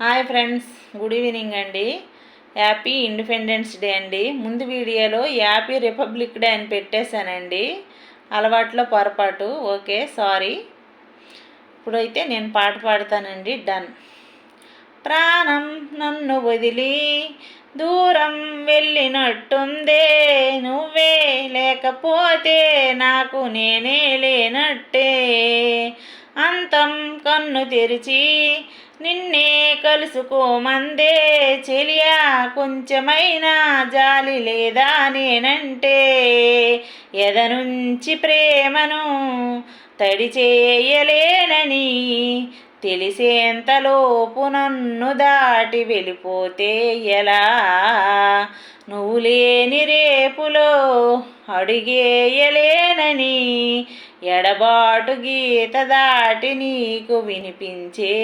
Hi friends, good evening అండి. Happy independence day అండి. ముందు వీడియోలో హ్యాపీ రిపబ్లిక్ డే అని పెట్టేశానండి. అలవాట్లో పొరపాటు. Okay, sorry. ఇప్పుడైతే నేను పాట పాడతానండి. డన్. ప్రాణం నన్ను వదిలి దూరం వెళ్ళినట్టుందే, నువ్వే లేకపోతే నాకు నేనే లేనట్టే. అంతం కన్ను తెరిచి నిన్నే కలుసుకోమందే, చెలియా కొంచెమైనా జాలి లేదా నేనంటే. ఎదనుంచి ప్రేమను తడి చేయలేనని తెలిసేంతలోపు నన్ను దాటి వెళ్ళిపోతే ఎలా? నువ్వు లేని రేపులో అడుగేయలేనని ఎడబాటు గీత దాటి నీకు వినిపించే